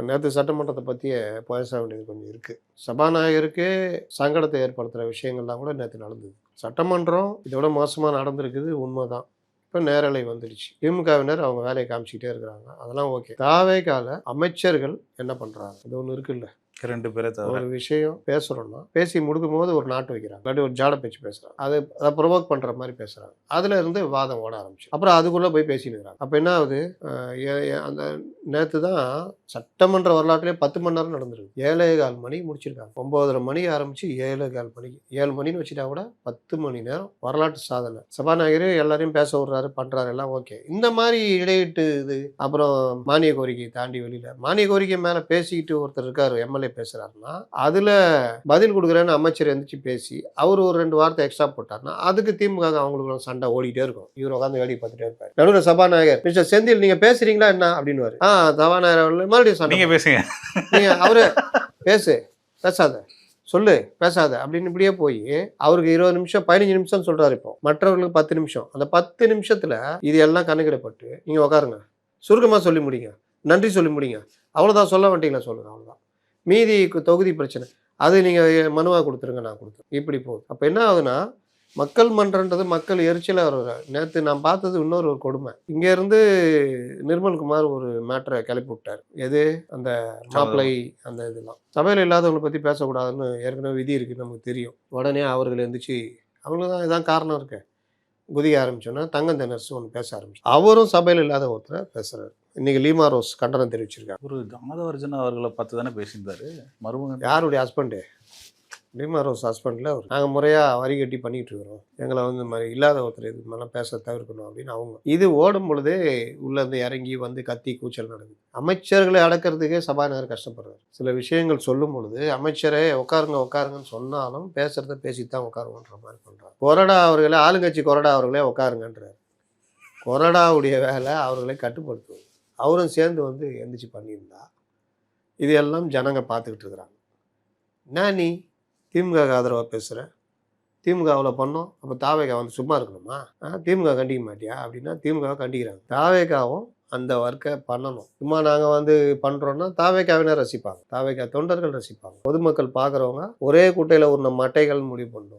நேற்று சட்டமன்றத்தை பற்றிய பேச வேண்டியது கொஞ்சம் இருக்குது. சபாநாயகருக்கே சங்கடத்தை ஏற்படுத்துகிற விஷயங்கள்லாம் கூட நேற்று நடந்தது. சட்டமன்றம் இதோட மோசமாக நடந்திருக்குது, உண்மைதான். இப்போ நேரலை வந்துடுச்சு. திமுகவினர் அவங்க வேலையை காமிச்சிக்கிட்டே இருக்கிறாங்க. அதெல்லாம் ஓகே. தாவேகால அமைச்சர்கள் என்ன பண்ணுறாங்க? இது ஒன்று இருக்குல்ல, 2 பேரை தவிர. ஒரு விஷயம் பேசுகிறோன்னா பேசி முடிக்கும் போது ஒரு நாட்டு வைக்கிறாங்க, இல்லாட்டி ஒரு ஜாட பேச்சு பேசுகிறாங்க, அதை ப்ரொவோக் பண்ணுற மாதிரி பேசுகிறாங்க. அதில் இருந்து வாதம் ஓட ஆரம்பிச்சு அப்புறம் அதுக்குள்ளே போய் பேசினுக்கிறாங்க. அப்போ என்ன ஆகுது? அந்த நேற்று தான் சட்டமன்ற வரலாற்றிலே 10 மணி நேரம் நடந்துருக்கு. 7:15 மணிக்கு முடிச்சிருக்காங்க. 9:30 மணிக்கு ஆரம்பிச்சு 7:15 மணிக்கு 7 மணின்னு வச்சுட்டா கூட 10 மணி நேரம் வரலாற்று சாதனை. சபாநாயகர் எல்லாரையும் பேச விடுறாரு, பண்ணுறாரு, எல்லாம் ஓகே. இந்த மாதிரி இடையிட்டு இது அப்புறம் மானிய கோரிக்கை தாண்டி வெளியில் மானிய கோரிக்கை மேலே பேசிக்கிட்டு ஒருத்தர் இருக்கார், எம்எல்ஏ பேசுறாருன்னா அதுல பதில் கொடுக்குறேன்னு அமைச்சர் எந்திரிச்சு பேசி அவர் ஒரு 2 வார்த்தை எக்ஸ்ட்ரா போட்டார்னா அதுக்கு திமுக அவங்களுக்கு சண்டை ஓடிட்டே இருக்கும். இவர் உட்காந்து வேடி பார்த்துட்டே இருப்பாரு. நடுவில் சபாநாயகர் மிஸ்டர் செந்தில் நீங்க பேசுறீங்களா என்ன அப்படின்னு சபாநாயகர் மறுபடியும் சண்டை. நீங்க பேசுங்க, நீங்க அவரு பேசாத சொல்லு பேசாத அப்படின்னு இப்படியே போய் அவருக்கு 20 நிமிஷம் 15 நிமிஷம் சொல்றாரு. இப்போ மற்றவர்களுக்கு 10 நிமிஷம். அந்த 10 நிமிஷத்துல இது எல்லாம் கணக்கிடப்பட்டு நீங்க உட்காருங்க, சுருக்கமா சொல்லி முடிங்க, நன்றி சொல்லி முடிங்க, அவ்வளவுதான். சொல்ல வேண்டிங்களா சொல்லுங்க, அவ்வளவுதான். மீதி தொகுதி பிரச்சனை அது நீங்கள் மனுவாக கொடுத்துருங்க, நான் கொடுத்துருவேன். இப்படி போகுது. அப்போ என்ன ஆகுதுன்னா மக்கள் மன்றன்றது மக்கள் எரிச்சலாக வர்ற. நேற்று நான் பார்த்தது இன்னொரு ஒரு கொடுமை. இங்கேருந்து நிர்மல்குமார் ஒரு மேட்டரை கிளப்பி விட்டார். எது? அந்த மாப்பிள்ளை அந்த இதெல்லாம் சபையில் இல்லாதவங்களை பற்றி பேசக்கூடாதுன்னு ஏற்கனவே விதி இருக்குது, நமக்கு தெரியும். உடனே அவர்கள் எழுந்திரிச்சு அவங்களுக்கு தான் இதான் காரணம் இருக்கு குதிக்க ஆரம்பிச்சோன்னா தங்கம் தென்னரசு ஒன்று பேச ஆரம்பிச்சு அவரும் சபையில் இல்லாத ஒருத்தரை பேசுகிறார். இன்னைக்கு லீமா ரோஸ் கண்டனம் தெரிவிச்சிருக்காங்க. ஒரு ஆதவர்ஜன் அவர்களை பார்த்து தானே பேசியிருந்தாரு மருமகன். யாருடைய ஹஸ்பண்டு? லீமா ரோஸ் ஹஸ்பண்டில் அவர். நாங்கள் முறையாக வரி கட்டி பண்ணிகிட்டு இருக்கிறோம், எங்களை இந்த மாதிரி இல்லாத ஒருத்தர் இது மாதிரிலாம் பேச தவிர்க்கணும் அப்படின்னு அவங்க. இது ஓடும் பொழுதே உள்ளேருந்து இறங்கி வந்து கத்தி கூச்சல் நடக்குது. அமைச்சர்களை அடக்கிறதுக்கே சபாநாயகர் கஷ்டப்படுறாரு. சில விஷயங்கள் சொல்லும் பொழுது அமைச்சரே உட்காருங்கன்னு சொன்னாலும் பேசுகிறத பேசித்தான் உட்காருங்கன்ற மாதிரி பண்ணுறாரு. கொறடா அவர்களே, ஆளுங்கட்சி கொறடா அவர்களே உட்காருங்கன்றார். கொறடாவுடைய வேலை அவர்களை கட்டுப்படுத்துவது. அவரும் சேர்ந்து வந்து எந்திரிச்சு பண்ணியிருந்தா இது எல்லாம் ஜனங்க பார்த்துக்கிட்டு இருக்கிறாங்க. என்ன நீ திமுக ஆதரவாக பேசுகிற? திமுக அவ்வளோ பண்ணோம், அப்போ தாவேகா வந்து சும்மா இருக்கணுமா? திமுக கண்டிக்க மாட்டியா அப்படின்னா திமுக கண்டிக்கிறாங்க. தாவேகாவும் அந்த ஒர்க்கை பண்ணணும். சும்மா நாங்கள் வந்து பண்ணுறோன்னா தாவேகாவினர் ரசிப்பாங்க, தாவேகா தொண்டர்கள் ரசிப்பாங்க, பொதுமக்கள் பார்க்குறவங்க ஒரே குட்டையில் ஒரு மட்டைகள் முடிவு பண்ணுவோம்.